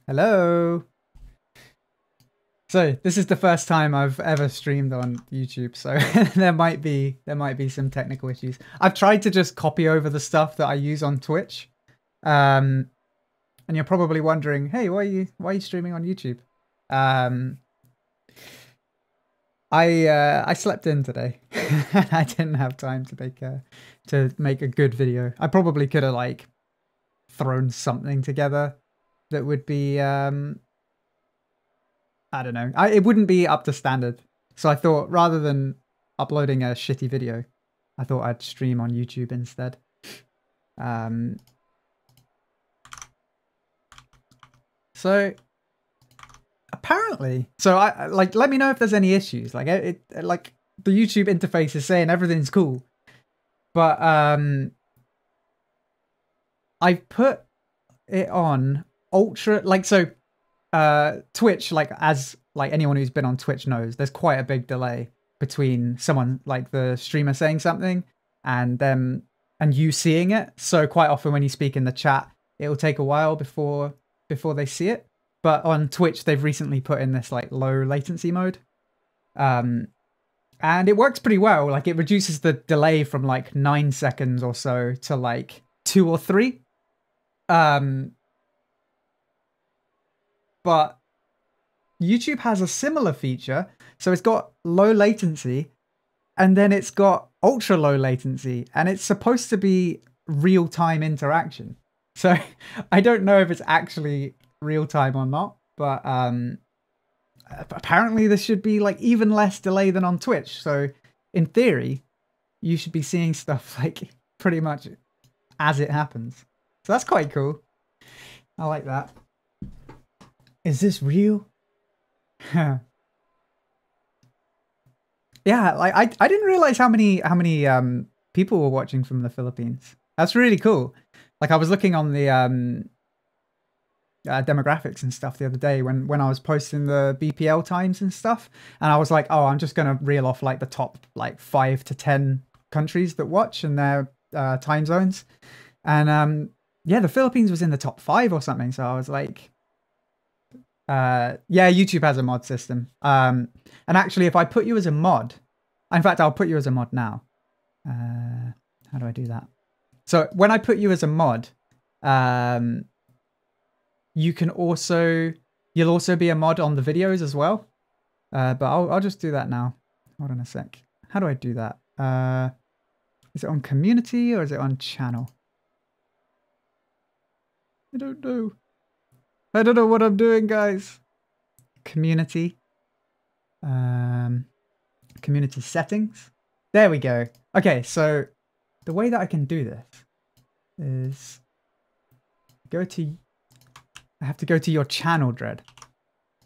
Hello. So this is the first time I've ever streamed on YouTube, so there might be some technical issues. I've tried to just copy over the stuff that I use on Twitch, and you're probably wondering, hey, why are you streaming on YouTube? I slept in today. I didn't have time to make a good video. I probably could have like thrown something together that would be I don't know. It wouldn't be up to standard. So I thought rather than uploading a shitty video, I thought I'd stream on YouTube instead. So apparently, so I like, let me know if there's any issues. Like like the YouTube interface is saying everything's cool, but I put it on ultra, like, so Twitch, like, as like anyone who's been on Twitch knows, there's quite a big delay between someone, like the streamer, saying something and them and you seeing it. So quite often when you speak in the chat, it will take a while before they see it. But on Twitch, they've recently put in this like low latency mode, and And it works pretty well. Like it reduces the delay from like 9 seconds or so to like 2 or 3. But YouTube has a similar feature. So it's got low latency and then it's got ultra low latency and it's supposed to be real-time interaction. So I don't know if it's actually real-time or not, but apparently this should be like even less delay than on Twitch. So in theory, you should be seeing stuff like pretty much as it happens. So that's quite cool. I like that. Is this real? Yeah, like I didn't realize how many people were watching from the Philippines. That's really cool. Like I was looking on the demographics and stuff the other day when I was posting the BPL times and stuff, and I was like, oh, I'm just gonna reel off like the top like 5 to 10 countries that watch and their time zones, and yeah, the Philippines was in the top 5 or something. So I was like, yeah, YouTube has a mod system. And actually, if I put you as a mod, in fact, I'll put you as a mod now. How do I do that? So when I put you as a mod, you can also, you'll also be a mod on the videos as well. But I'll just do that now. Hold on a sec. How do I do that? Is it on community or is it on channel? I don't know. I don't know what I'm doing, guys. Community. Community settings. There we go. Okay, so the way that I can do this is I have to go to your channel, Dread.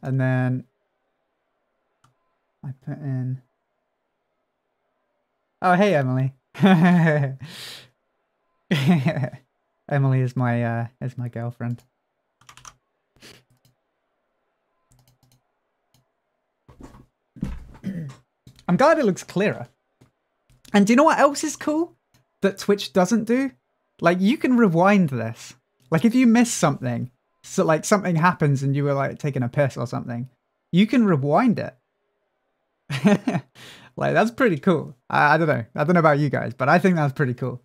And then I put in, oh, hey, Emily. Emily is my girlfriend. I'm glad it looks clearer. And do you know what else is cool that Twitch doesn't do? Like, you can rewind this. Like, if you miss something, so like something happens and you were like taking a piss or something, you can rewind it. Like, that's pretty cool. I don't know. I don't know about you guys, but I think that's pretty cool.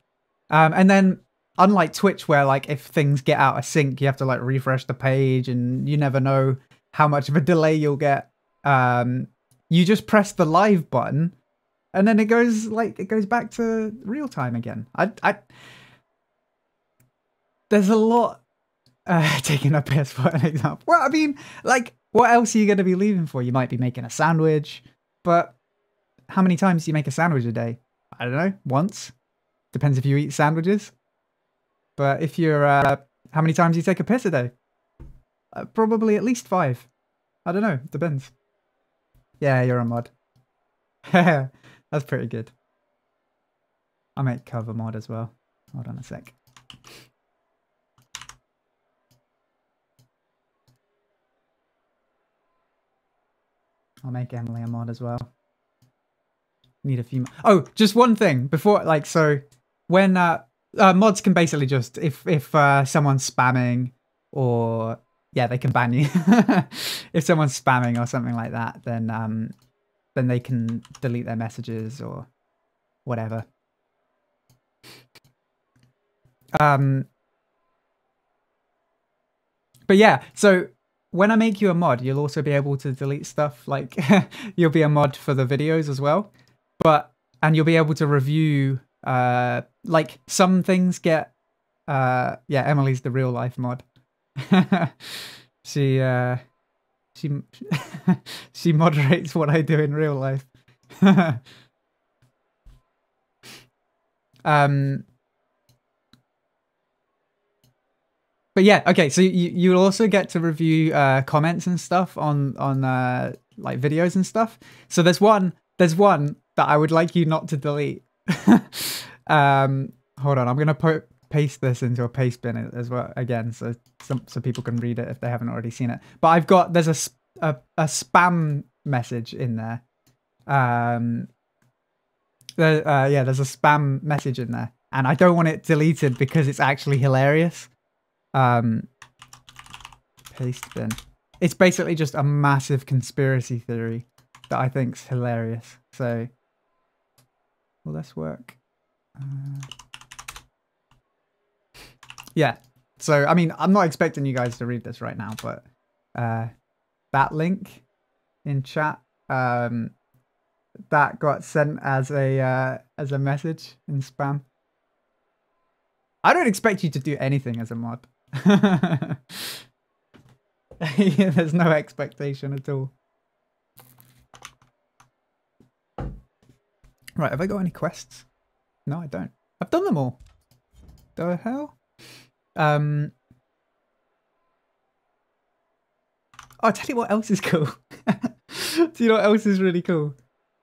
And then unlike Twitch, where like if things get out of sync, you have to like refresh the page and you never know how much of a delay you'll get. You just press the live button and then it goes back to real time again. There's a lot taking a piss for an example. Well, I mean, like, what else are you going to be leaving for? You might be making a sandwich, but how many times do you make a sandwich a day? I don't know, once. Depends if you eat sandwiches. But if you're, how many times do you take a piss a day? Probably at least 5. I don't know, depends. Yeah, you're a mod. That's pretty good. I might cover mod as well. Hold on a sec. I'll make Emily a mod as well. Need a few. Oh, just one thing before, like, so when mods can basically just if someone's spamming or yeah, they can ban you. If someone's spamming or something like that, then they can delete their messages or whatever. But yeah, so when I make you a mod, you'll also be able to delete stuff. Like you'll be a mod for the videos as well, and you'll be able to review. Like some things get. Yeah, Emily's the real life mod. she she moderates what I do in real life. But yeah, okay, so you'll also get to review comments and stuff on like videos and stuff. So there's one that I would like you not to delete. Hold on, I'm gonna paste this into a paste bin as well again, so people can read it if they haven't already seen it. But there's a spam message in there. Yeah, there's a spam message in there, and I don't want it deleted because it's actually hilarious. Paste bin. It's basically just a massive conspiracy theory that I think's hilarious. So Will this work? Yeah. So, I mean, I'm not expecting you guys to read this right now, but that link in chat, that got sent as a message in spam. I don't expect you to do anything as a mod. Yeah, there's no expectation at all. Right, have I got any quests? No, I don't. I've done them all. The hell? Oh, I'll tell you what else is cool. Do you know what else is really cool?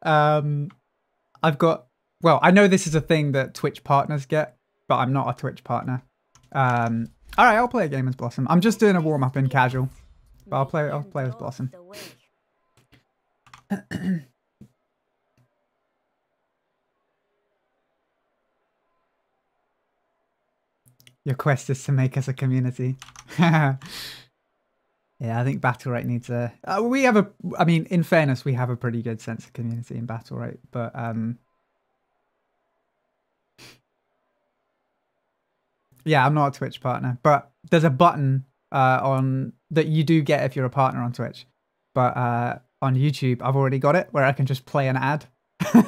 I've got, well, I know this is a thing that Twitch partners get, but I'm not a Twitch partner. All right, I'll play a game as Blossom. I'm just doing a warm up in casual, but I'll play as Blossom. Your quest is to make us a community. Yeah, I think Battlerite needs a... we have a... I mean, in fairness, we have a pretty good sense of community in Battlerite, but... yeah, I'm not a Twitch partner, but there's a button on that you do get if you're a partner on Twitch. But on YouTube, I've already got it, where I can just play an ad.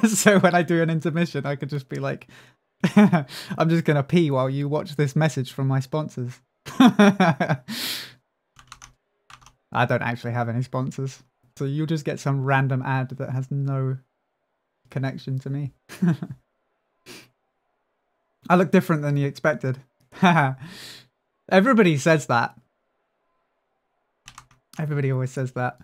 So when I do an intermission, I could just be like... I'm just going to pee while you watch this message from my sponsors. I don't actually have any sponsors. So you'll just get some random ad that has no connection to me. I look different than you expected. Everybody says that. Everybody always says that.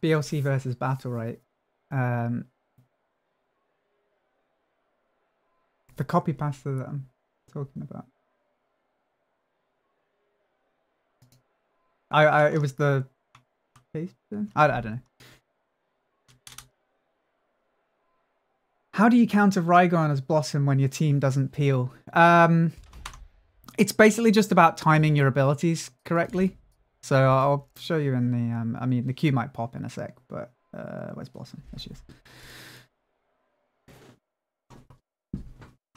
BLC versus Battlerite. The copy pasta that I'm talking about. It was the paste thing? I don't know. How do you counter Rygon as Blossom when your team doesn't peel? It's basically just about timing your abilities correctly. So I'll show you in the, I mean, the queue might pop in a sec, but where's Blossom? There she is.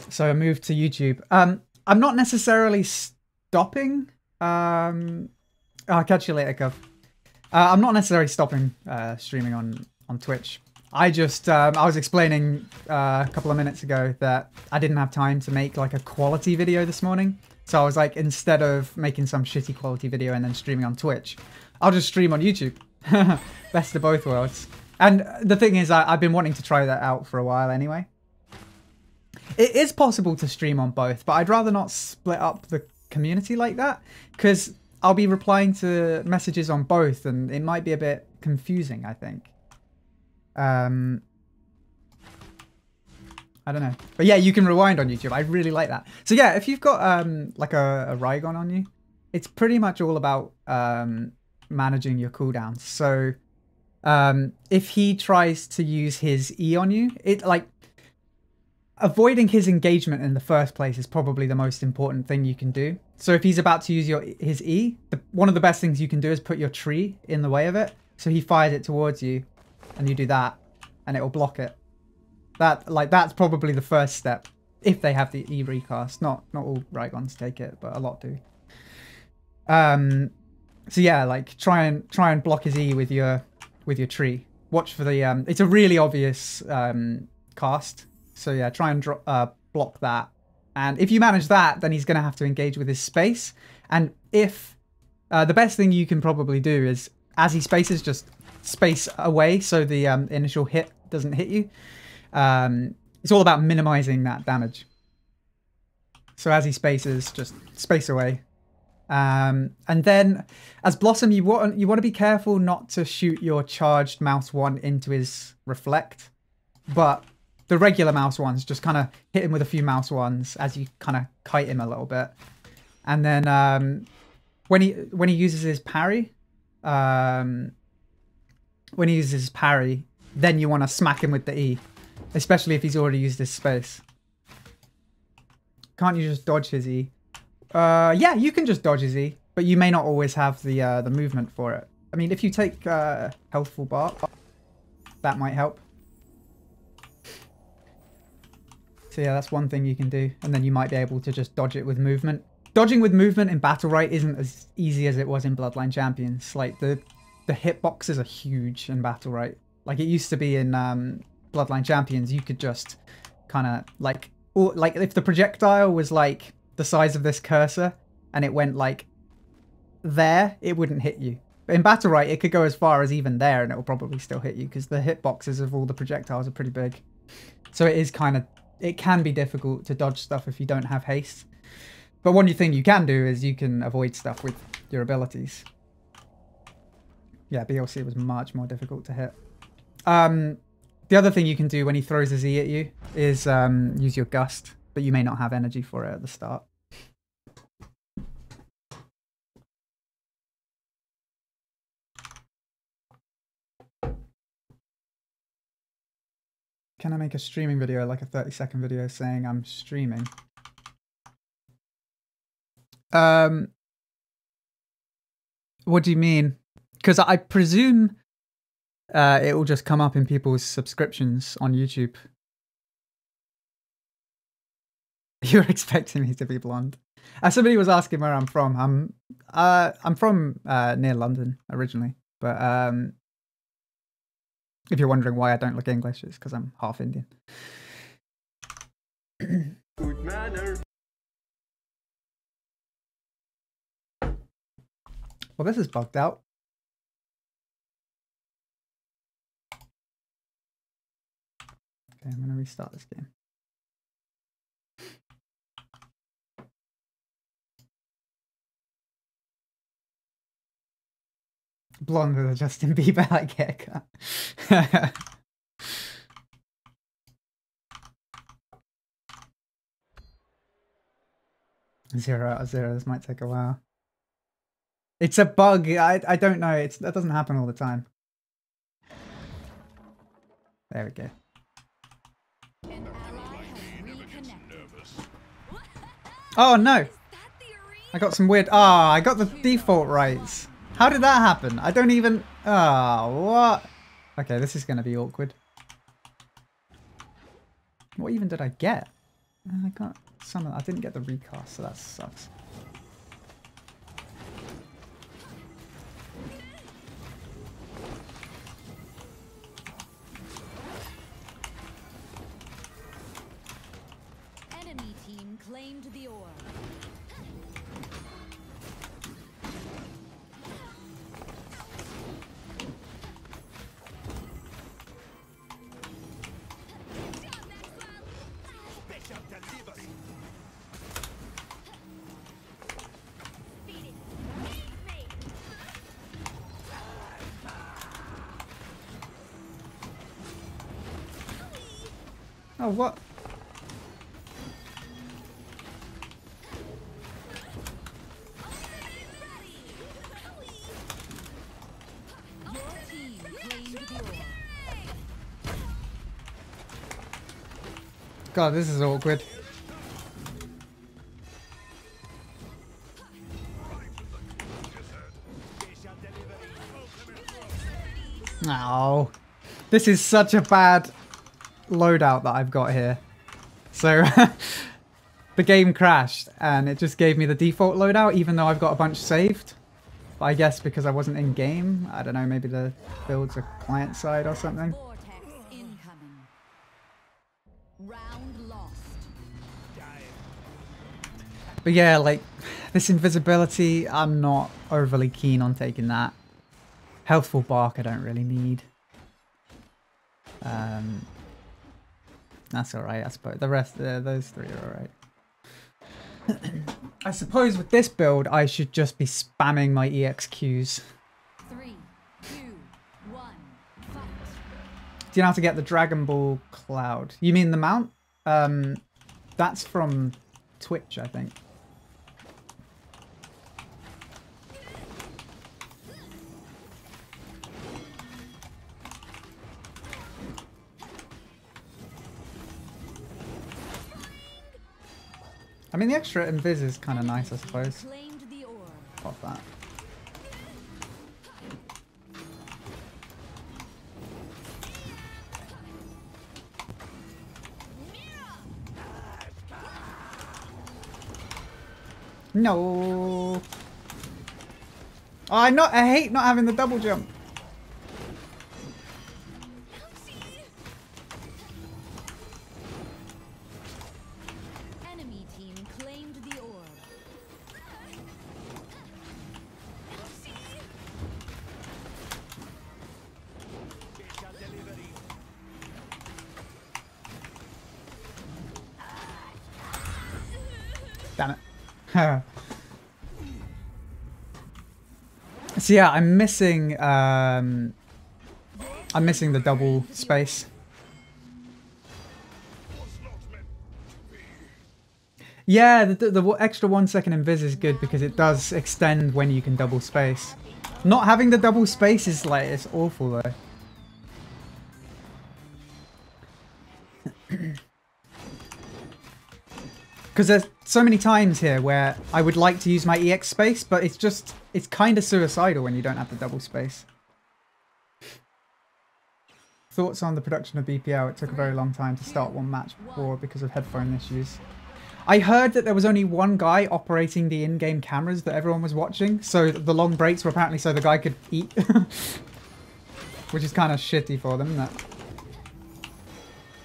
So I moved to YouTube. I'm not necessarily stopping. I'll catch you later, Cov. I'm not necessarily stopping streaming on Twitch. I just, I was explaining a couple of minutes ago that I didn't have time to make like a quality video this morning. So I was like, instead of making some shitty quality video and then streaming on Twitch, I'll just stream on YouTube. Best of both worlds. And the thing is, I've been wanting to try that out for a while anyway. It is possible to stream on both, but I'd rather not split up the community like that, because I'll be replying to messages on both and it might be a bit confusing, I think. I don't know. But yeah, you can rewind on YouTube. I really like that. So yeah, if you've got like a Rygon on you, it's pretty much all about managing your cooldowns. So if he tries to use his E on you, avoiding his engagement in the first place is probably the most important thing you can do. So if he's about to use his E, one of the best things you can do is put your tree in the way of it. So he fires it towards you and you do that and it will block it. That's probably the first step if they have the E recast. Not all Rygons take it, but a lot do. So yeah, like try and block his E with your tree. Watch for the it's a really obvious cast. So yeah, try and block that. And if you manage that, then he's going to have to engage with his space. And if the best thing you can probably do is, as he spaces, just space away so the initial hit doesn't hit you. It's all about minimizing that damage. So as he spaces, just space away. And then as Blossom, you want to be careful not to shoot your charged mouse one into his reflect, but the regular mouse ones, just kind of hit him with a few mouse ones as you kind of kite him a little bit. And then when he uses his parry, then you want to smack him with the E, especially if he's already used his space. Can't you just dodge his E? Yeah, you can just dodge Z, but you may not always have the movement for it. I mean, if you take Healthful Bark, that might help. So yeah, that's one thing you can do, and then you might be able to just dodge it with movement. Dodging with movement in Battlerite isn't as easy as it was in Bloodline Champions. Like, the hitboxes are huge in Battlerite. Like, it used to be in Bloodline Champions, you could just kind of, like, or, like, if the projectile was, like, the size of this cursor, and it went, like, there, it wouldn't hit you. But in Battlerite, it could go as far as even there, and it will probably still hit you, because the hitboxes of all the projectiles are pretty big. So it is kind of, it can be difficult to dodge stuff if you don't have haste. But one thing you can do is you can avoid stuff with your abilities. Yeah, BLC was much more difficult to hit. The other thing you can do when he throws a Z at you is use your Gust, but you may not have energy for it at the start. Can I make a streaming video, like a 30-second video saying I'm streaming? What do you mean? Because I presume it will just come up in people's subscriptions on YouTube. You're expecting me to be blonde. Somebody was asking where I'm from. I'm from near London originally, but if you're wondering why I don't look English, it's because I'm half Indian. Good manner. Well, this is bugged out. Okay, I'm going to restart this game. Blonde with a Justin Bieber like haircut. 0 out of 0. This might take a while. It's a bug. I don't know. That doesn't happen all the time. There we go. Oh no! I got some weird. Ah, I got the default rights. How did that happen? I don't even. Ah, what? Okay, this is going to be awkward. What even did I get? I got some. I didn't get the recast, so that sucks. Enemy team claimed the ore. Oh, what? God, this is awkward. Oh, this is such a bad loadout that I've got here. So the game crashed and it just gave me the default loadout even though I've got a bunch saved. But I guess because I wasn't in game, I don't know, maybe the build's a client side or something. But yeah, like this invisibility, I'm not overly keen on taking that. Healthful Bark I don't really need. That's alright, I suppose. The rest, those three are alright. I suppose with this build, I should just be spamming my EXQs. 3, 2, 1, fight. Do you know how to get the Dragon Ball Cloud? You mean the mount? That's from Twitch, I think. I mean, the extra invis is kind of nice, I suppose. Claimed the orb. Pop that. No. Oh, I hate not having the double jump. Enemy team claimed the orb. Damn it. So yeah, I'm missing the double space. Yeah, the extra 1 second invis is good because it does extend when you can double space. Not having the double space is like, it's awful though. Because there's so many times here where I would like to use my EX space, but it's kind of suicidal when you don't have the double space. Thoughts on the production of BPL? It took a very long time to start one match before because of headphone issues. I heard that there was only one guy operating the in-game cameras that everyone was watching, so the long breaks were apparently so the guy could eat. Which is kind of shitty for them, isn't it?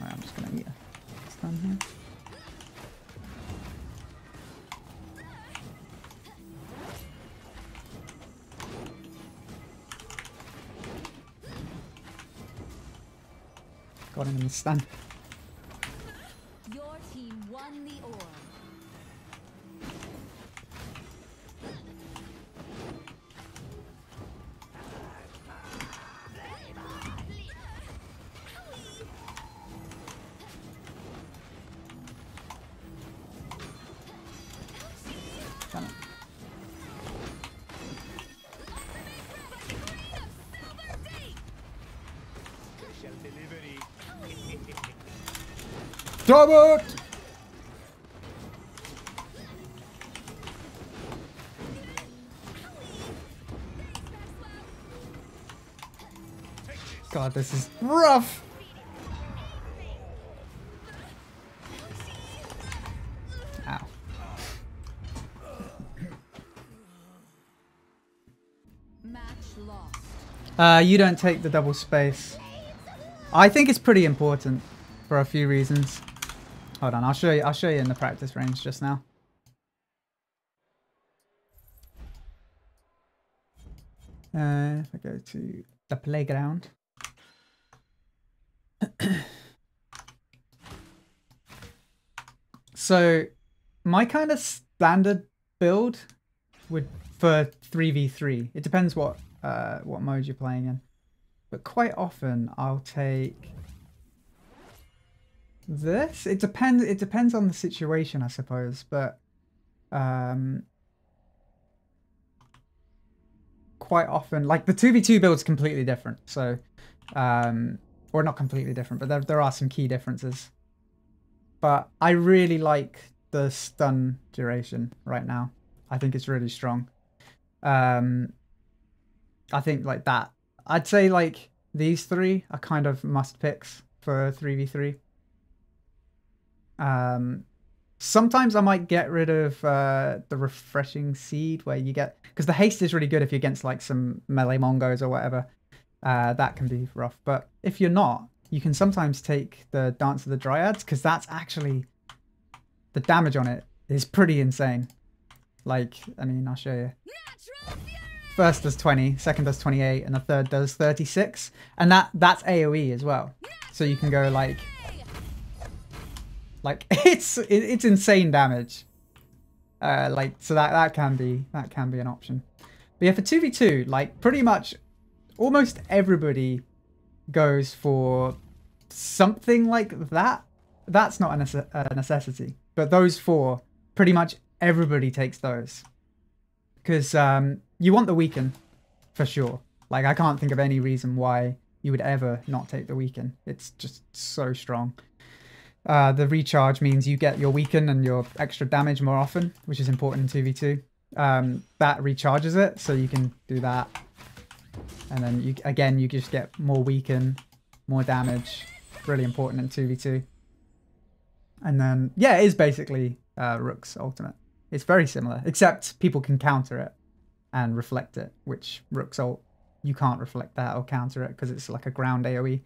Alright, I'm just going to eat a stun here. Got him in the stun. Your team won the orb. Damn it. Stop it! God, this is rough! Ow. Match lost. You don't take the double space. I think it's pretty important for a few reasons. Hold on, I'll show you in the practice range just now. If I go to the playground. So my kind of standard build would for 3v3. It depends what mode you're playing in. But quite often I'll take this. It depends on the situation, I suppose, but quite often, like the 2v2 build's completely different. So or not completely different, but there are some key differences. But I really like the stun duration right now. I think it's really strong. I think like that. I'd say like these three are kind of must picks for 3v3. Sometimes I might get rid of the refreshing seed where you get, because the haste is really good if you're against like some melee mongos or whatever. That can be rough, but if you're not, you can sometimes take the Dance of the Dryads, because that's actually, the damage on it is pretty insane. Like, I mean, I'll show you. First does 20, second does 28, and the third does 36. And that's AoE as well. So you can go like it's insane damage. Like, so that can be an option. But yeah, for 2v2, like pretty much almost everybody goes for something like that. That's not a necessity, but those four, pretty much everybody takes those. Because you want the weaken, for sure. Like, I can't think of any reason why you would ever not take the weaken. It's just so strong. The recharge means you get your weaken and your extra damage more often, which is important in 2v2. That recharges it, so you can do that. And then you just get more weaken, more damage. Really important in 2v2. And then, yeah, it is basically Rook's ultimate. It's very similar, except people can counter it and reflect it, which Rook's ult, you can't reflect that or counter it because it's like a ground AoE.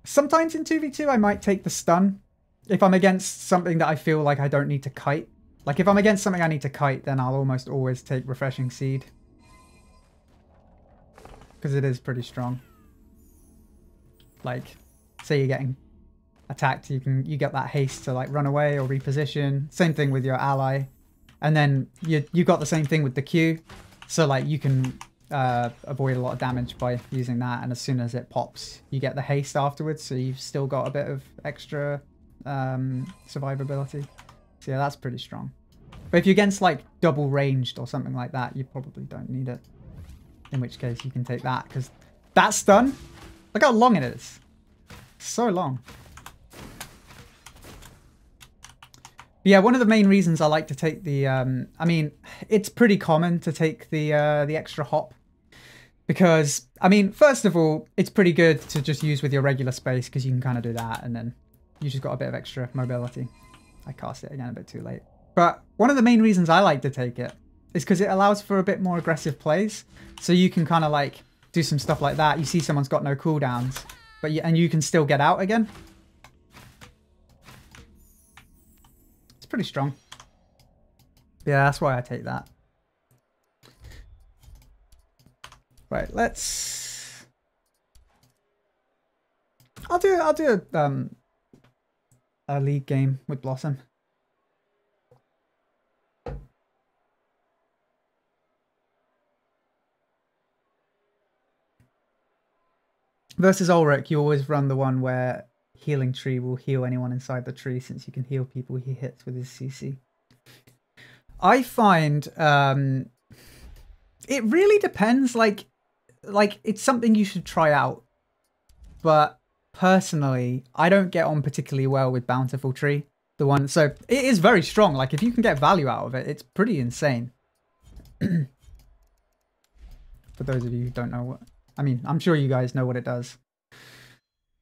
Sometimes in 2v2, I might take the stun. If I'm against something that I feel like I don't need to kite. Like if I'm against something I need to kite, then I'll almost always take Refreshing Seed. Because it is pretty strong. Like, say you're getting attacked, you get that haste to like run away or reposition. Same thing with your ally. And then you got the same thing with the Q. So like you can avoid a lot of damage by using that, and as soon as it pops you get the haste afterwards, so you've still got a bit of extra survivability. So yeah, that's pretty strong. But if you're against like double ranged or something like that, you probably don't need it, in which case you can take that, because that stun, look how long it is. So long. Yeah, one of the main reasons I like to take the, I mean, it's pretty common to take the extra hop. Because, I mean, first of all, it's pretty good to just use with your regular space because you can kind of do that and then you just got a bit of extra mobility. I cast it again a bit too late. But one of the main reasons I like to take it is because it allows for a bit more aggressive plays. So you can kind of like do some stuff like that. You see someone's got no cooldowns, but and you can still get out again. It's pretty strong. Yeah, that's why I take that. Right, let's. I'll do a league game with Blossom. Versus Ulrich, you always run the one where Healing Tree will heal anyone inside the tree, since you can heal people he hits with his CC. I find it really depends. Like it's something you should try out, but personally I don't get on particularly well with Bountiful Tree, the one. So it is very strong. Like if you can get value out of it, it's pretty insane. For those of you who don't know what, I mean, I'm sure you guys know what it does.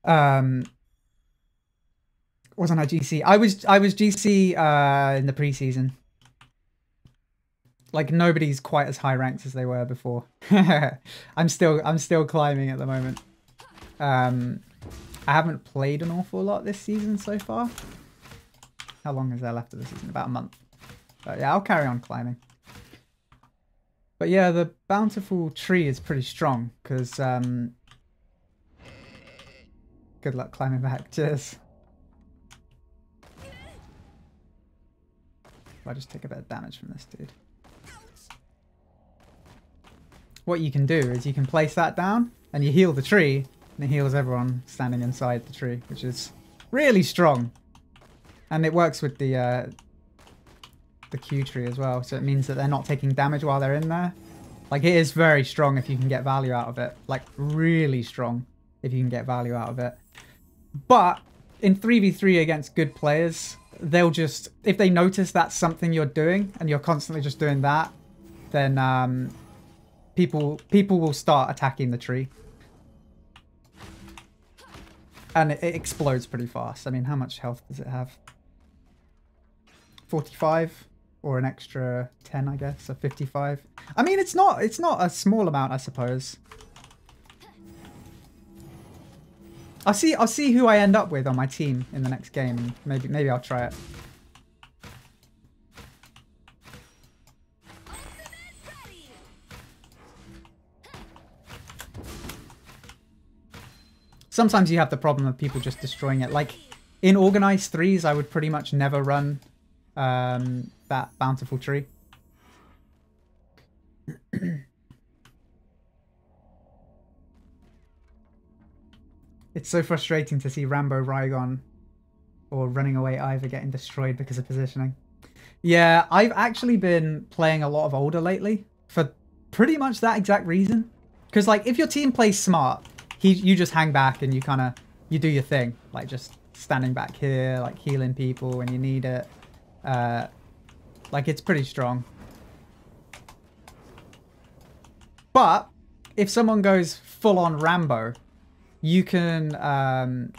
Wasn't I GC? I was GC in the preseason. Like nobody's quite as high ranked as they were before. I'm still climbing at the moment. I haven't played an awful lot this season so far. How long is there left of the season? About a month. But yeah, I'll carry on climbing. But yeah, the Bountiful Tree is pretty strong because good luck climbing back. Cheers. I'll just take a bit of damage from this dude. What you can do is you can place that down and you heal the tree, and it heals everyone standing inside the tree, which is really strong. And it works with the Q tree as well, so it means that they're not taking damage while they're in there. Like it is very strong if you can get value out of it. Like really strong if you can get value out of it. But in 3v3 against good players, they'll just, if they notice that's something you're doing and you're constantly just doing that, then people will start attacking the tree. And it explodes pretty fast. I mean, how much health does it have? 45 or an extra 10, I guess, so 55. I mean, it's not a small amount, I suppose. I'll see who I end up with on my team in the next game. Maybe I'll try it. Sometimes you have the problem of people just destroying it. Like in organized threes, I would pretty much never run that Bountiful Tree. It's so frustrating to see Rambo Rygon or Running Away Ivor getting destroyed because of positioning. Yeah, I've actually been playing a lot of older lately for pretty much that exact reason. Because like if your team plays smart, you just hang back and you you do your thing, like just standing back here, like healing people when you need it. Like it's pretty strong. But if someone goes full on Rambo, you can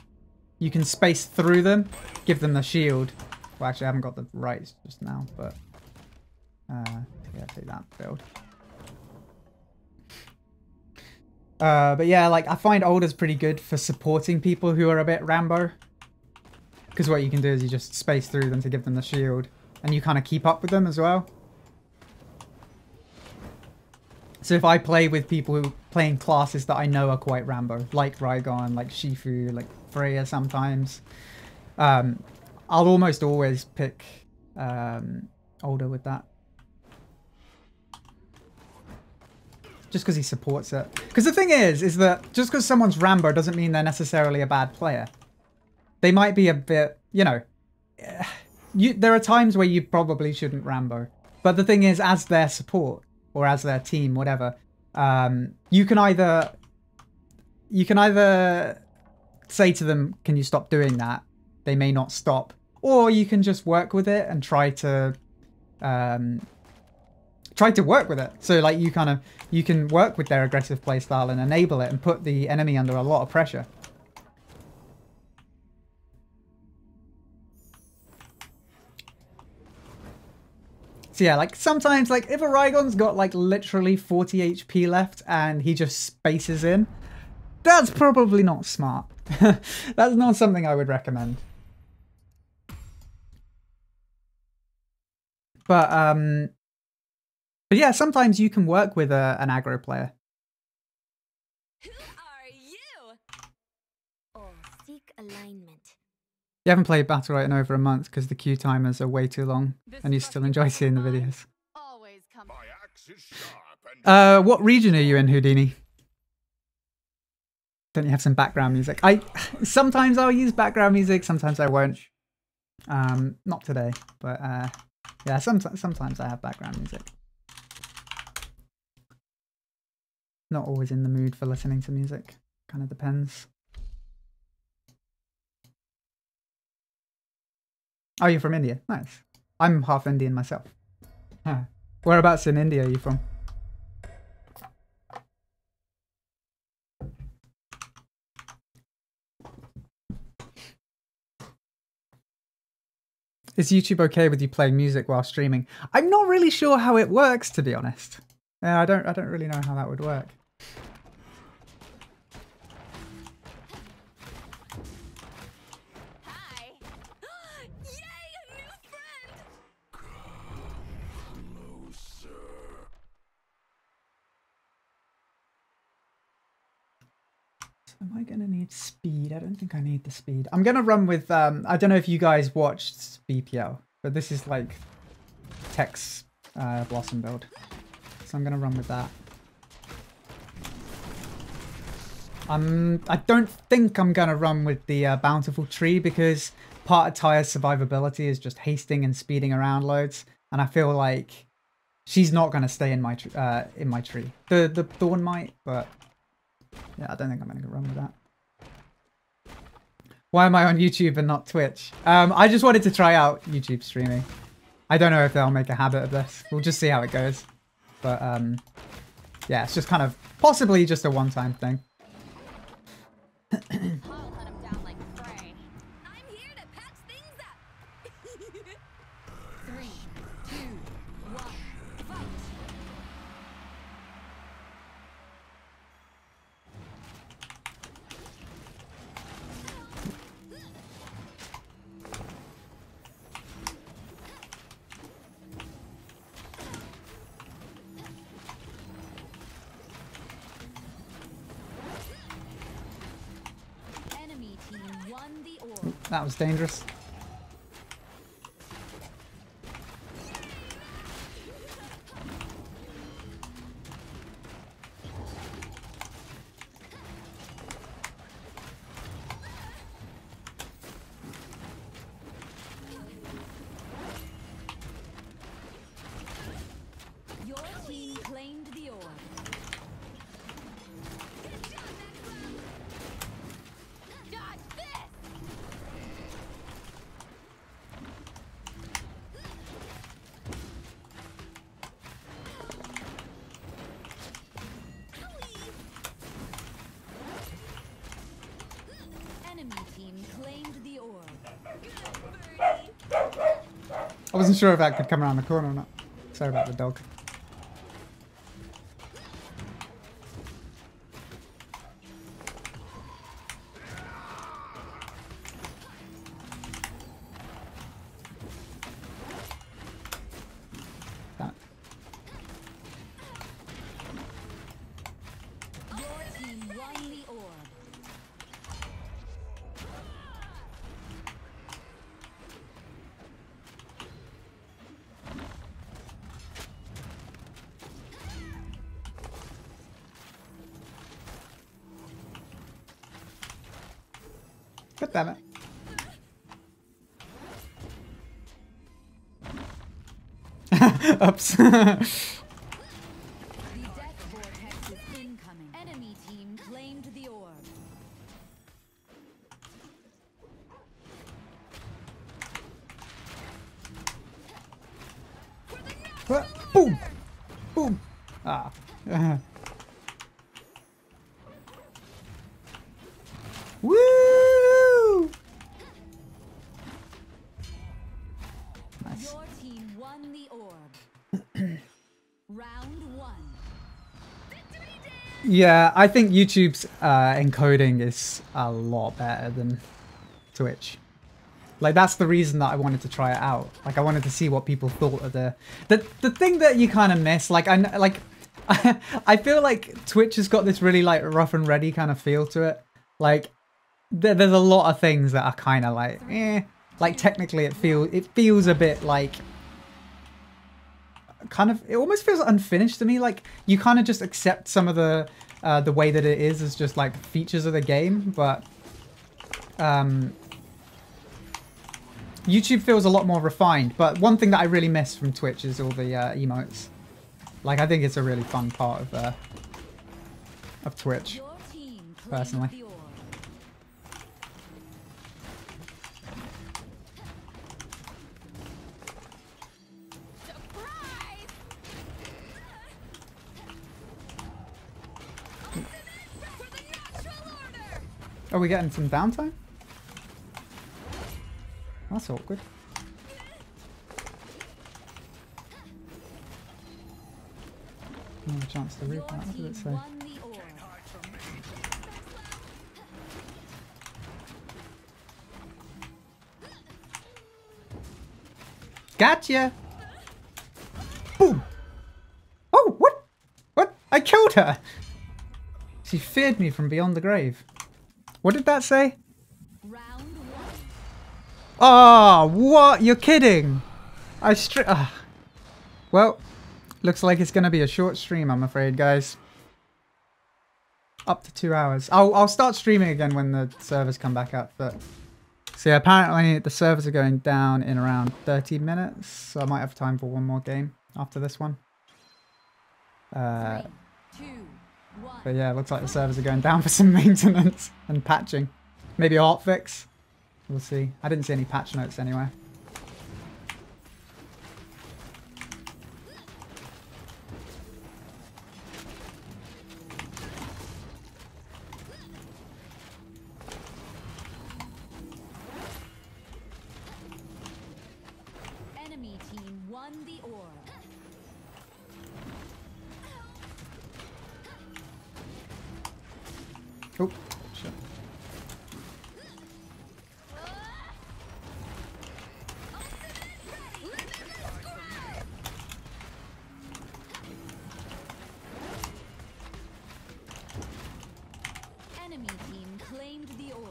space through them, give them the shield. Well, actually, I haven't got the rights just now, but yeah, take that build. But yeah, like I find Alder's pretty good for supporting people who are a bit Rambo. Because what you can do is you just space through them to give them the shield. And you kind of keep up with them as well. So if I play with people who playing classes that I know are quite Rambo, like Raigon, like Shifu, like Freya sometimes, I'll almost always pick Alder with that. Just because he supports it. Because the thing is that just because someone's Rambo doesn't mean they're necessarily a bad player. They might be a bit, you know, there are times where you probably shouldn't Rambo. But the thing is, as their support, or as their team, whatever, you can either say to them, can you stop doing that? They may not stop. Or you can just work with it and try to work with it. So like you can work with their aggressive playstyle and enable it and put the enemy under a lot of pressure. So yeah, like sometimes like if a Raigon's got like literally 40 HP left and he just spaces in, that's probably not smart. That's not something I would recommend. But yeah, sometimes you can work with an aggro player. Who are you? Oh, seek alignment. You haven't played Battlerite in over a month because the queue timers are way too long, and you still enjoy seeing the videos. Always come. My axe is sharp and What region are you in, Houdini? Don't you have some background music? Sometimes I'll use background music, sometimes I won't. Not today, but yeah, sometimes I have background music. Not always in the mood for listening to music. Kind of depends. Oh, you're from India? Nice. I'm half Indian myself. Huh. Whereabouts in India are you from? Is YouTube okay with you playing music while streaming? I'm not really sure how it works, to be honest. Yeah, I don't really know how that would work. Hi. Yay, a new friend. closer. Am I going to need speed? I don't think I need the speed. I'm going to run with, I don't know if you guys watched BPL, but this is like Tech's Blossom build. So I'm going to run with that. I don't think I'm going to run with the Bountiful Tree because part of Tyre's survivability is just hasting and speeding around loads. And I feel like she's not going to stay in my tree. The Thorn might, but yeah, I don't think I'm going to run with that. Why am I on YouTube and not Twitch? I just wanted to try out YouTube streaming. I don't know if they'll make a habit of this. We'll just see how it goes. But yeah, it's just kind of possibly just a one-time thing. I'll hunt him down like prey. I'm here to patch things up. 3, 2, 1, fight. Enemy team won the orb. That was dangerous. Your team claimed the orb. Good job, Maxwell. Dodge. I wasn't sure if that could come around the corner or not. Sorry about the dog. That. Your team won the orb. God damn it. Oops. The death vortex is incoming. Enemy team claimed the orb. Boom! Boom! Ah. Woo! Nice. Your team won the orb. Round 1. Yeah, I think YouTube's encoding is a lot better than Twitch. Like, that's the reason that I wanted to try it out. Like, I wanted to see what people thought of the thing that you kind of miss. Like, I feel like Twitch has got this really like rough and ready kind of feel to it. Like, there's a lot of things that are kind of like, eh. Like, technically, it feels a bit like, kind of, it almost feels unfinished to me. Like, you kind of just accept some of the way that it is as just like features of the game, but YouTube feels a lot more refined. But one thing that I really miss from Twitch is all the emotes. Like, I think it's a really fun part of Twitch, Your team claimed personally. the orb. Surprise! For the natural order! Are we getting some downtime? That's awkward. No chance to read Your that. What did it team say? won the orb. Gotcha! Boom! Oh, what? What? I killed her! She feared me from beyond the grave. What did that say? Round 1. Oh, what? You're kidding! Well, looks like it's going to be a short stream, I'm afraid, guys. Up to 2 hours. I'll start streaming again when the servers come back up, but... So yeah, apparently the servers are going down in around 30 minutes, so I might have time for one more game after this one. 3, 2, 1. But yeah, it looks like the servers are going down for some maintenance and patching. Maybe a hotfix. We'll see. I didn't see any patch notes anywhere. Enemy team won the orb. Oh, shit. Enemy team claimed the orb.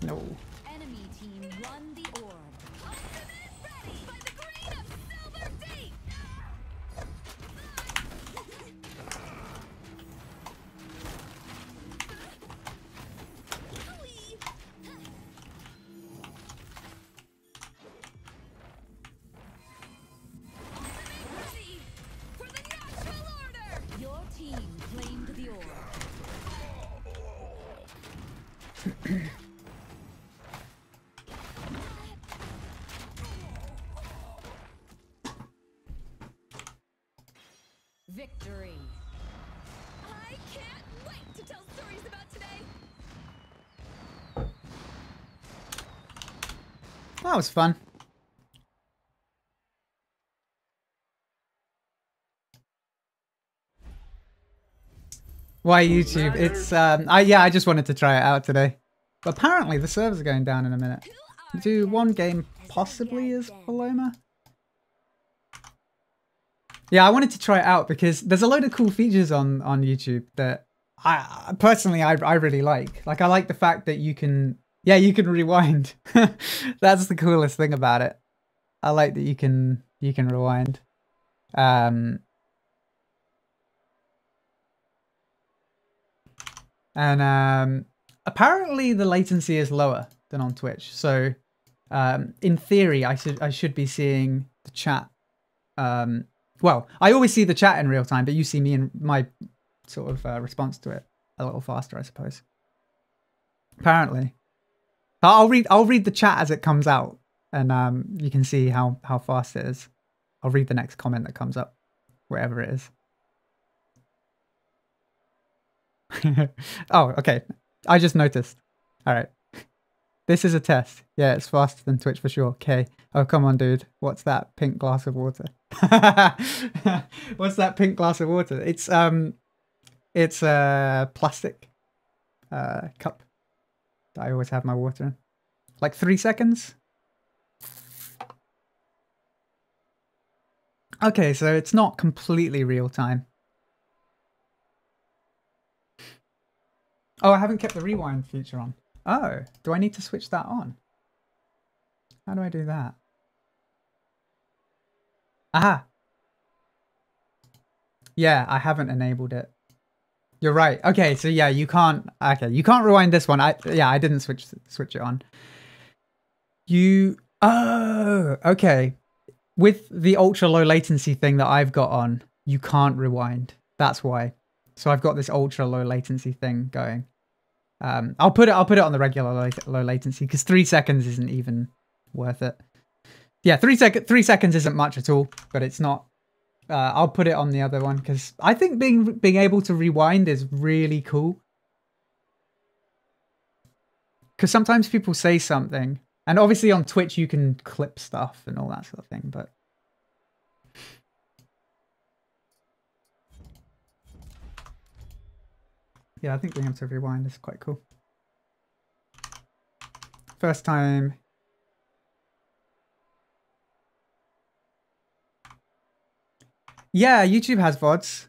No. Enemy team won the orb. Ultimate ready by the green of silver deep. Ready for the natural order. Your team claimed the orb. Victory. I can't wait to tell stories about today. That was fun. Why YouTube? It's I just wanted to try it out today. But apparently the servers are going down in a minute. Do one game possibly as Paloma? Yeah, I wanted to try it out because there's a load of cool features on YouTube that I personally really like. Like, I like the fact that you can rewind. That's the coolest thing about it. I like that you can rewind. And apparently the latency is lower than on Twitch. So in theory, I should be seeing the chat. Well, I always see the chat in real time, but you see me in my sort of response to it a little faster, I suppose. Apparently, I'll read the chat as it comes out, and you can see how fast it is. I'll read the next comment that comes up, wherever it is. Oh, okay. I just noticed. All right. This is a test. Yeah, it's faster than Twitch for sure. Okay. Oh, come on, dude. What's that pink glass of water? What's that pink glass of water? It's a plastic cup that I always have my water in. Like 3 seconds. Okay, so it's not completely real time. Oh, I haven't kept the rewind feature on. Oh, do I need to switch that on? How do I do that? Aha. Yeah, I haven't enabled it. You're right. Okay, so yeah, you can't. Okay, you can't rewind this one. I didn't switch it on. Oh, okay. With the ultra low latency thing that I've got on, you can't rewind. That's why. So I've got this ultra low latency thing going. I'll put it on the regular low latency because 3 seconds isn't even worth it. Yeah, 3 seconds isn't much at all, but it's not. I'll put it on the other one because I think being able to rewind is really cool. Because sometimes people say something, and obviously on Twitch you can clip stuff and all that sort of thing, but. Yeah, I think being able to rewind is quite cool. First time. Yeah, YouTube has VODs.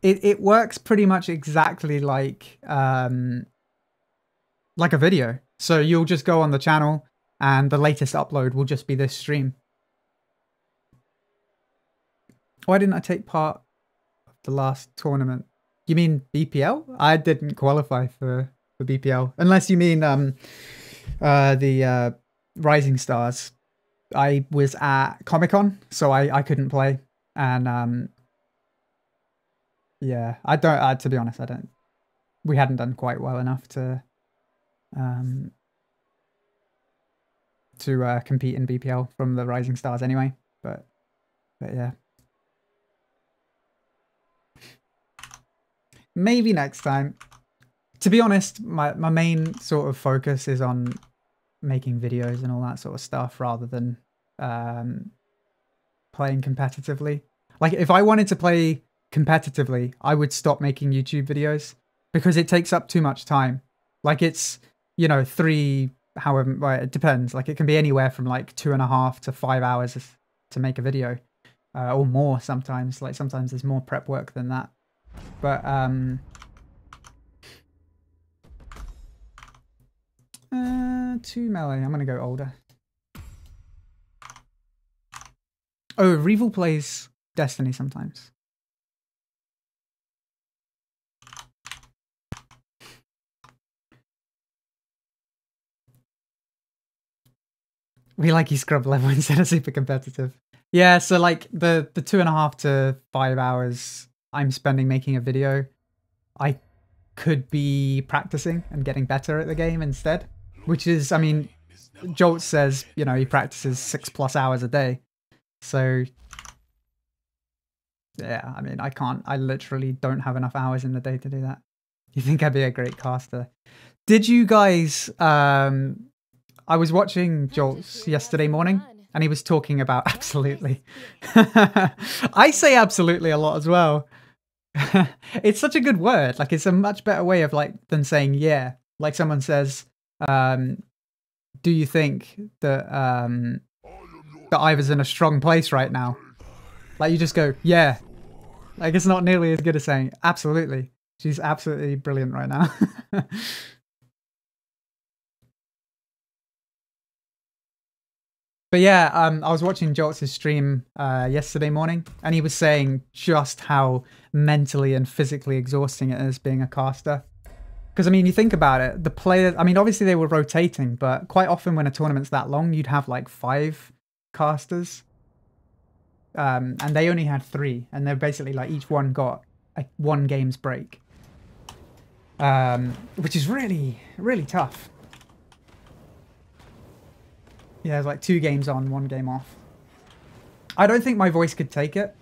It works pretty much exactly like a video. So you'll just go on the channel and the latest upload will just be this stream. Why didn't I take part of the last tournament? You mean BPL? I didn't qualify for BPL. Unless you mean the Rising Stars. I was at Comic-Con, so I couldn't play. And yeah, to be honest, we hadn't done quite well enough to compete in BPL from the Rising Stars anyway. But yeah. Maybe next time. To be honest, my main sort of focus is on making videos and all that sort of stuff rather than playing competitively. Like, if I wanted to play competitively, I would stop making YouTube videos because it takes up too much time. Like, it's, you know, however, well, it depends. Like, it can be anywhere from like 2.5 to 5 hours to make a video, or more sometimes. Like, sometimes there's more prep work than that. But 2 melee. I'm gonna go older. Oh, Revel plays Destiny sometimes. We like you scrub level instead of super competitive. Yeah, so like the 2.5 to 5 hours I'm spending making a video, I could be practicing and getting better at the game instead. Which is, I mean, Jolt says, you know, he practices 6+ hours a day. So, yeah, I mean, I literally don't have enough hours in the day to do that. You think I'd be a great caster? Did you guys, I was watching Jolt's yesterday morning and he was talking about absolutely. I say absolutely a lot as well. It's such a good word. Like, it's a much better way of like than saying yeah. Like someone says, do you think that that Ivor's in a strong place right now? Like you just go, yeah. Like it's not nearly as good as saying absolutely. She's absolutely brilliant right now. But yeah, I was watching Jolt's stream yesterday morning, and he was saying just how mentally and physically exhausting it is being a caster. Because, I mean, you think about it, the players, I mean, obviously they were rotating, but quite often when a tournament's that long, you'd have like 5 casters. And they only had 3, and they're basically like each one got a 1 game's break. Which is really, really tough. Yeah, it's like 2 games on, 1 game off. I don't think my voice could take it.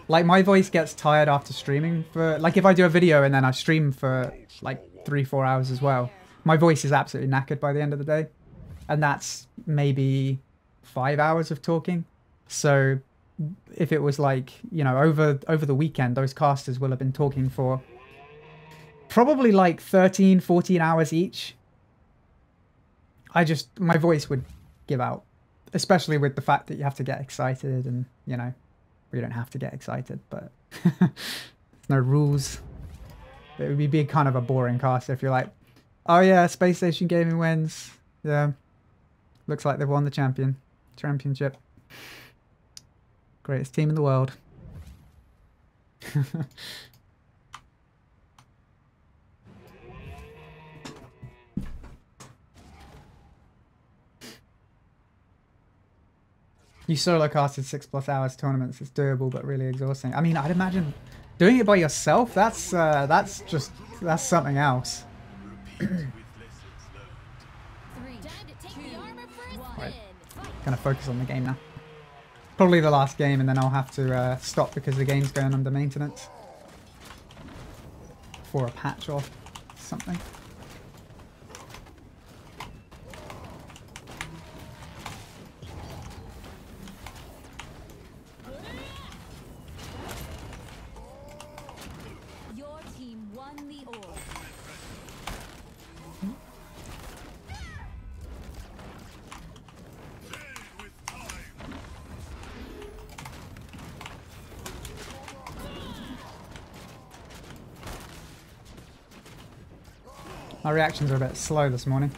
Like, my voice gets tired after streaming for... Like, if I do a video and then I stream for, like, 3-4 hours as well, my voice is absolutely knackered by the end of the day. And that's maybe 5 hours of talking. So, if it was, like, you know, over the weekend, those casters will have been talking for probably, like, 13, 14 hours each. My voice would give out, especially with the fact that you have to get excited and, you know, you don't have to get excited, but there's no rules. It would be kind of a boring cast if you're like, oh yeah, Space Station Gaming wins. Yeah, looks like they've won the championship. Greatest team in the world. You solo casted 6+ hours tournaments. It's doable, but really exhausting. I mean, I'd imagine doing it by yourself. That's something else. Right, gonna focus on the game now. Probably the last game, and then I'll have to stop because the game's going under maintenance for a patch or something. My reactions are a bit slow this morning.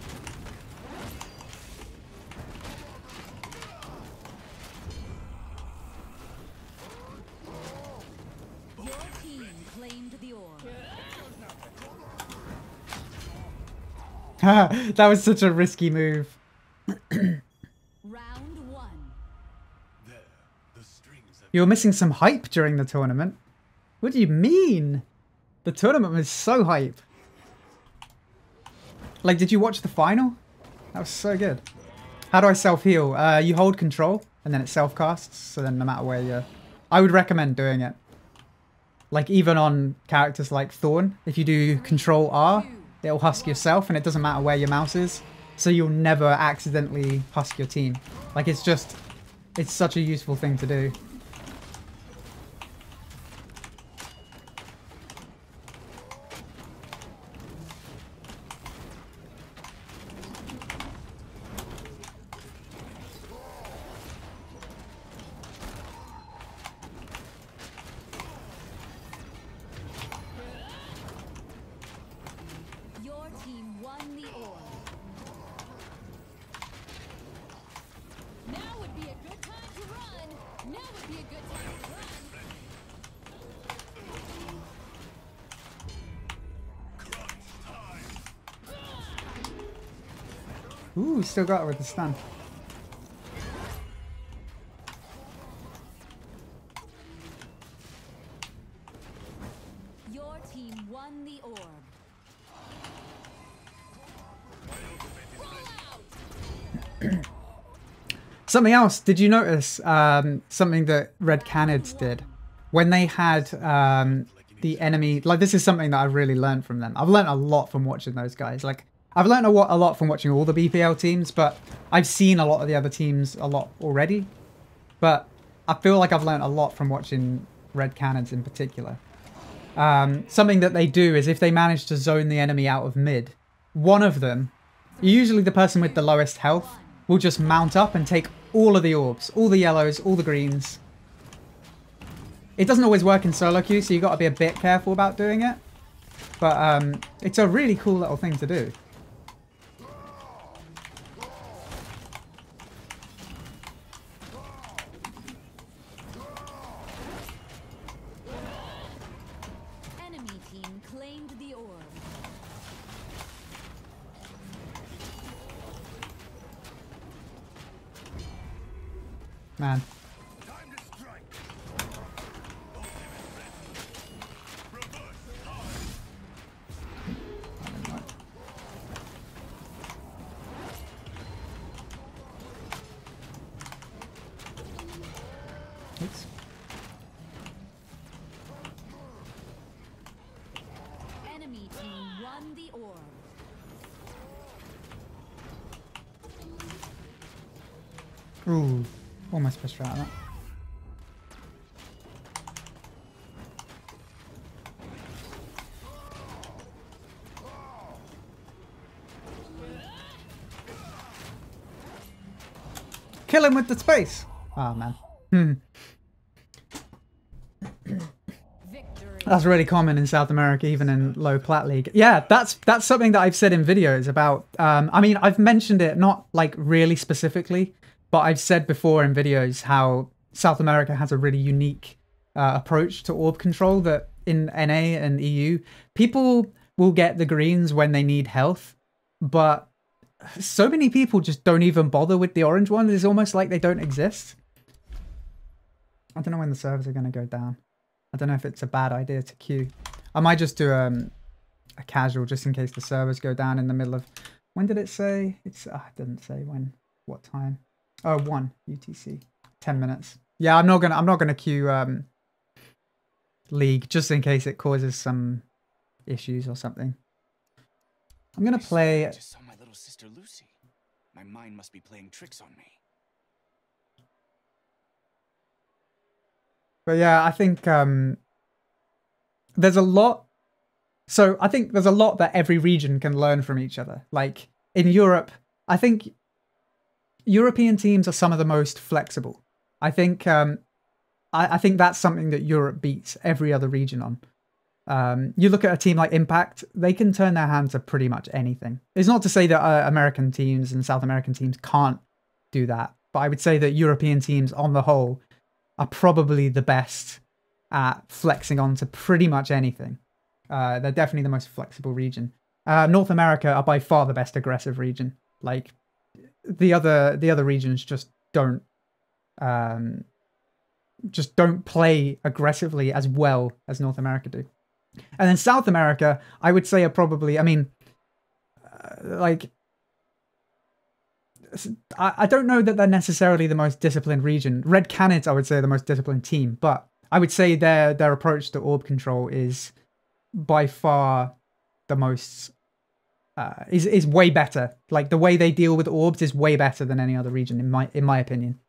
Your team claimed the orb. That was such a risky move. Round 1. You were missing some hype during the tournament. What do you mean? The tournament was so hype. Like, did you watch the final? That was so good. How do I self-heal? You hold control, and then it self-casts, so then no matter where you're... I would recommend doing it. Like, even on characters like Thorn, if you do control R, it'll husk yourself, and it doesn't matter where your mouse is, so you'll never accidentally husk your team. Like, it's just... It's such a useful thing to do. Ooh, still got her with the stun. Your team won the orb. Something else, did you notice something that Red Canids did? When they had the enemy, like this is something that I've really learned from them. I've learned a lot from watching those guys. Like I've learned a lot from watching all the BPL teams, but I've seen a lot of the other teams a lot already. But I feel like I've learned a lot from watching Red Canids in particular. Something that they do is if they manage to zone the enemy out of mid, one of them, usually the person with the lowest health, will just mount up and take all of the orbs, all the yellows, all the greens. It doesn't always work in SoloQ, so you got to be a bit careful about doing it. But it's a really cool little thing to do. Enemy team claimed the orb. Man. Oops. Enemy team won the orb. Ooh, almost pushed her out of that. Kill him with the space. Oh man. Victory. That's really common in South America, even in low plat league. Yeah, that's something that I've said in videos about. I mean, I've mentioned it not like really specifically, but I've said before in videos how South America has a really unique approach to orb control that in NA and EU, people will get the greens when they need health, but so many people just don't even bother with the orange ones. It's almost like they don't exist. I don't know when the servers are going to go down. I don't know if it's a bad idea to queue. I might just do a casual just in case the servers go down in the middle of... When did it say? It didn't say when. What time? Oh, 1 UTC. 10 minutes. Yeah, I'm not gonna queue League just in case it causes some issues or something. I'm gonna play... I just saw my little sister Lucy. My mind must be playing tricks on me. But yeah, I think there's a lot. So I think there's a lot that every region can learn from each other. Like in Europe, I think European teams are some of the most flexible. I think I think that's something that Europe beats every other region on. You look at a team like Impact, they can turn their hand to pretty much anything. It's not to say that American teams and South American teams can't do that, but I would say that European teams on the whole are probably the best at flexing onto pretty much anything. They're definitely the most flexible region. North America are by far the best aggressive region. Like the other regions just don't play aggressively as well as North America do. And then South America, I would say are probably, I mean, like, I don't know that they're necessarily the most disciplined region. Red Canids, I would say, are the most disciplined team, but I would say their approach to orb control is by far the most, is way better. Like the way they deal with orbs is way better than any other region, in my opinion.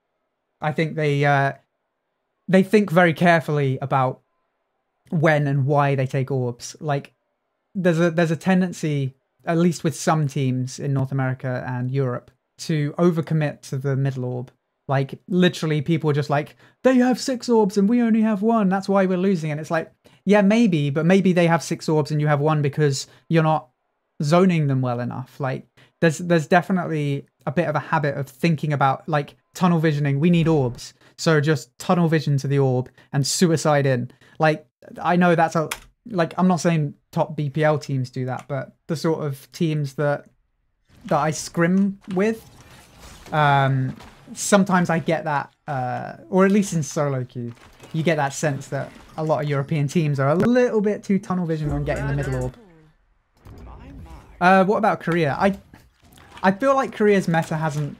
I think they think very carefully about when and why they take orbs. Like there's a tendency, at least with some teams in North America and Europe, to overcommit to the middle orb. Like literally people are just like, they have 6 orbs and we only have 1, that's why we're losing. And it's like, yeah, maybe, but maybe they have 6 orbs and you have 1 because you're not zoning them well enough. Like there's definitely a bit of a habit of thinking about like tunnel visioning. We need orbs, so just tunnel vision to the orb and suicide in. Like I know that's I'm not saying top BPL teams do that, but the sort of teams that I scrim with, sometimes I get that, or at least in SoloQ, you get that sense that a lot of European teams are a little bit too tunnel vision on getting the middle orb. What about Korea? I feel like Korea's meta hasn't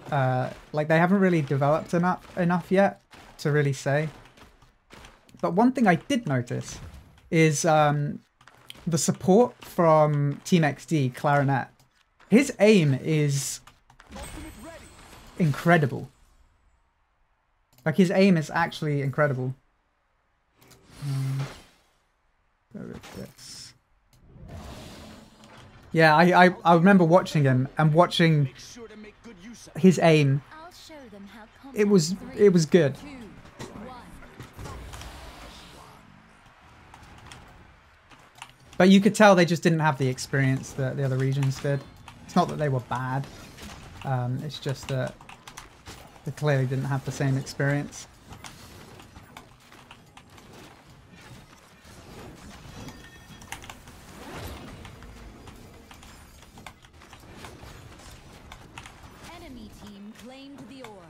like they haven't really developed enough yet to really say. But one thing I did notice is the support from Team XD Clarinet. His aim is incredible. Like his aim is actually incredible. Where is this? Yeah, I remember watching him and watching Make sure to make good use of it. his aim. I'll show them how It was good. 2, 1. But you could tell they just didn't have the experience that the other regions did. It's not that they were bad. It's just that they clearly didn't have the same experience. Enemy team claimed the orb.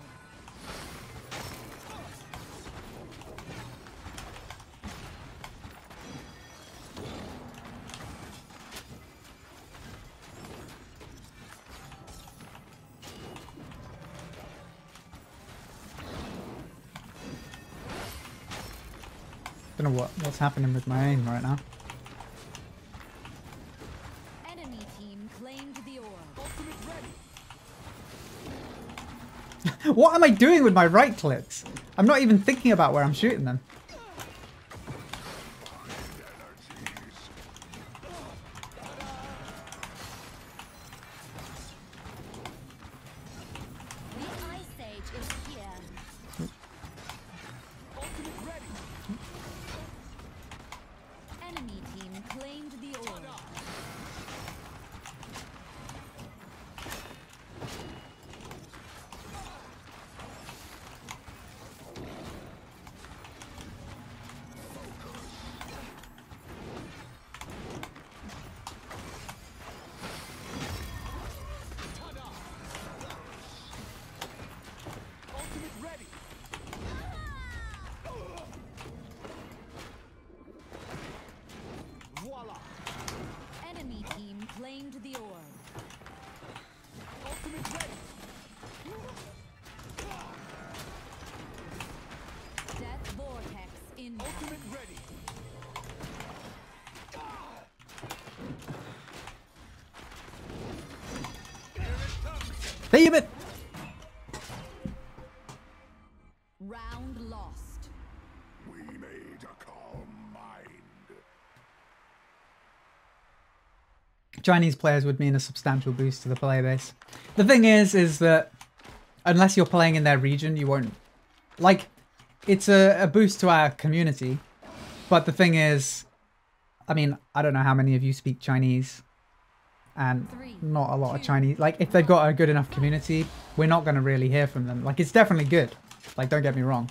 Don't know what's happening with my aim right now. Enemy team claimed the orb. What am I doing with my right clicks? I'm not even thinking about where I'm shooting them. The Ice Age is here. Enemy team claimed the orb. Voila! Enemy team claimed the orb. Ultimate ready! Death vortex in. Ultimate ready! Damn it! Round lost. We made a calm mind. Chinese players would mean a substantial boost to the player base. The thing is that unless you're playing in their region, you won't... Like, it's a boost to our community. But the thing is, I mean, I don't know how many of you speak Chinese. And not a lot of Chinese. Like, if they've got a good enough community, we're not going to really hear from them. Like, it's definitely good. Like, don't get me wrong.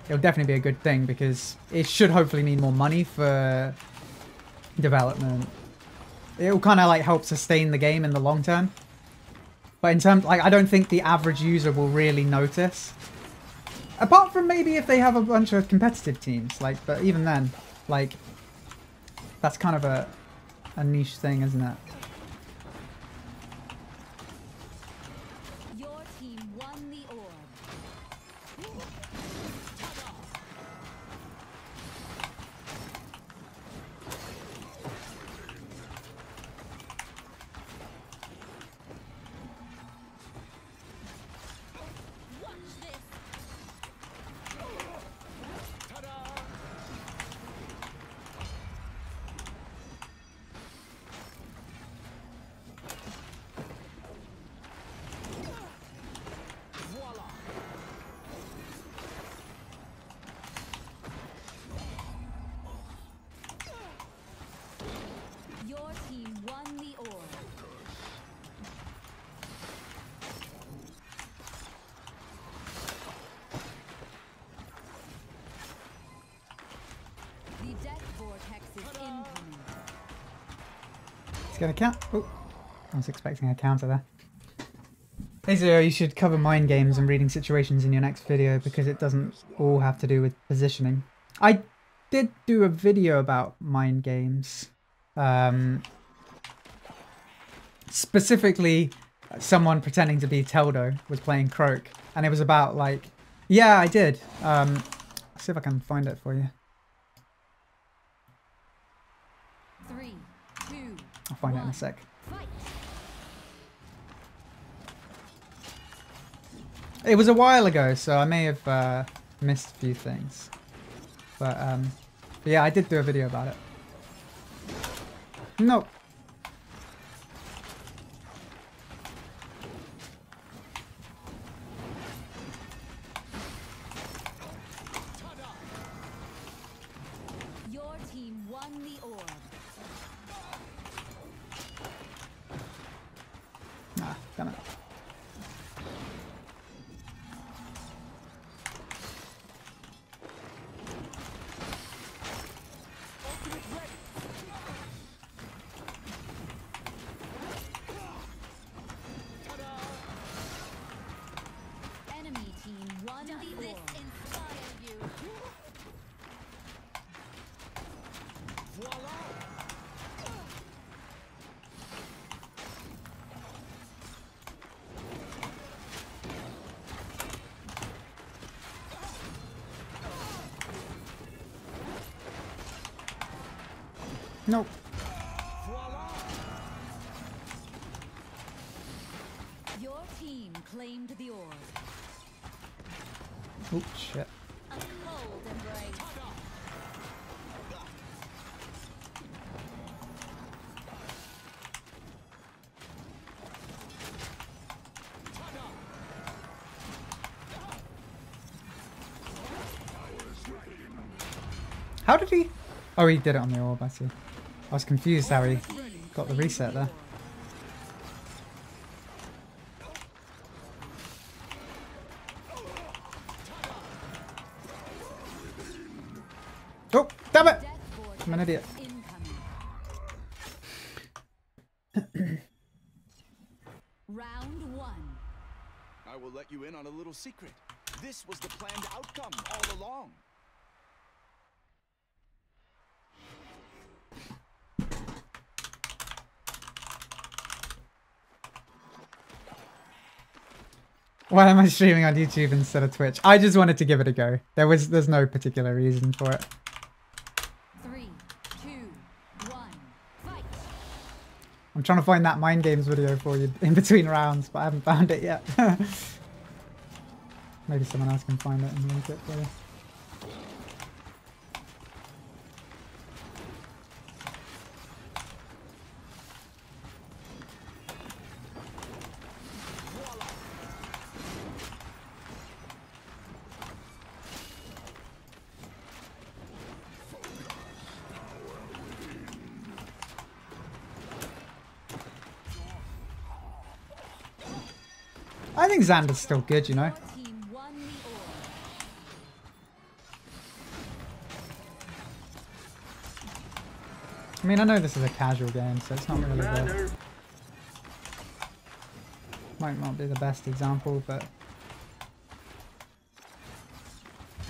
It'll definitely be a good thing because it should hopefully mean more money for development. It'll kind of like help sustain the game in the long term. But in terms, like, I don't think the average user will really notice. Apart from maybe if they have a bunch of competitive teams. Like, but even then, like, that's kind of a niche thing, isn't it? Your team won the orb. Watch this. Voila! Your team won the orb. The death vortex is incoming. It's gonna count. Oh, I was expecting a counter there. Hey Zero, you should cover mind games and reading situations in your next video because it doesn't all have to do with positioning. I did do a video about mind games. specifically someone pretending to be Teldo was playing Croak, and it was about like, yeah, I did. Let's see if I can find it for you. 3, 2, I'll find it in a sec. fight. It was a while ago, so I may have missed a few things. But yeah, I did do a video about it. Nope. Your team won the orb. Ah, damn it. Enemy team won the orb. Inspire you. Nope. Your team claimed the orb. Oh shit. A cold embrace. How did he? Oh, he did it on the orb, I see. I was confused how he got the reset there. Oh, damn it! I'm an idiot. Round 1. I will let you in on a little secret. This was the planned outcome all along. Why am I streaming on YouTube instead of Twitch? I just wanted to give it a go. There's no particular reason for it. 3, 2, 1, fight. I'm trying to find that Mind Games video for you in between rounds, but I haven't found it yet. Maybe someone else can find it and link it for you. I think Xander's still good, you know. Your team won the orb. I mean, I know this is a casual game, so it's not really the... Might not be the best example, but...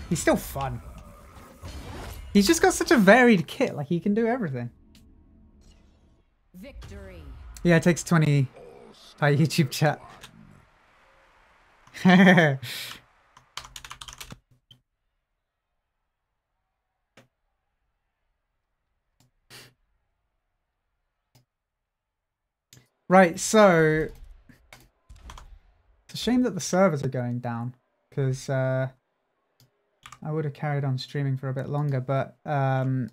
He's still fun. He's just got such a varied kit, like he can do everything. Victory. Yeah, it takes 20 by YouTube chat. Right, so it's a shame that the servers are going down because I would have carried on streaming for a bit longer, but I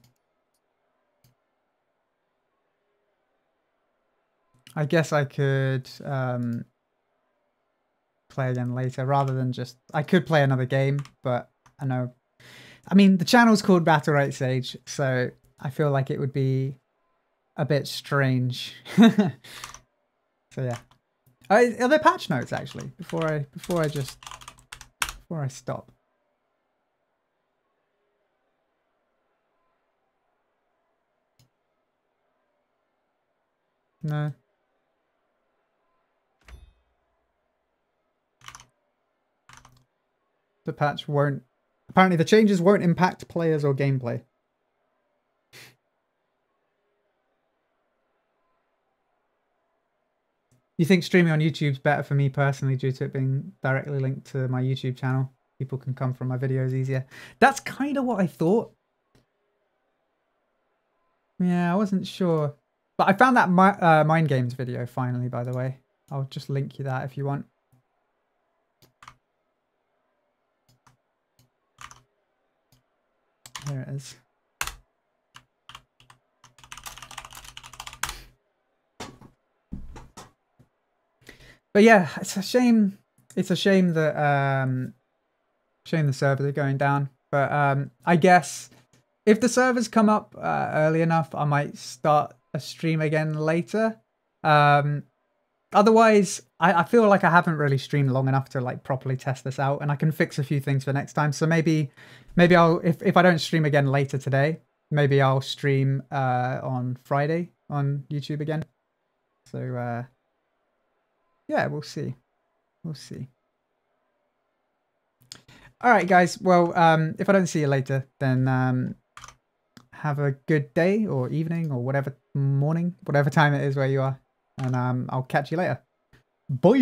guess I could play again later rather than just... I could play another game, but I know... I mean, the channel's called Battlerite Sage, so I feel like it would be a bit strange. So yeah. Are there patch notes actually before I stop? No. The patch won't... Apparently the changes won't impact players or gameplay. You think streaming on YouTube's better for me personally due to it being directly linked to my YouTube channel? People can come from my videos easier. That's kind of what I thought. Yeah, I wasn't sure. But I found that Mind Games video finally, by the way. I'll just link you that if you want. There it is. But yeah, it's a shame. It's a shame that shame the servers are going down. But I guess if the servers come up early enough, I might start a stream again later. Otherwise, I feel like I haven't really streamed long enough to like properly test this out, and I can fix a few things for next time. So maybe I'll if I don't stream again later today, maybe I'll stream on Friday on YouTube again. So yeah, we'll see. We'll see. All right, guys. Well, if I don't see you later, then have a good day or evening or whatever morning, whatever time it is where you are. And I'll catch you later. Bye.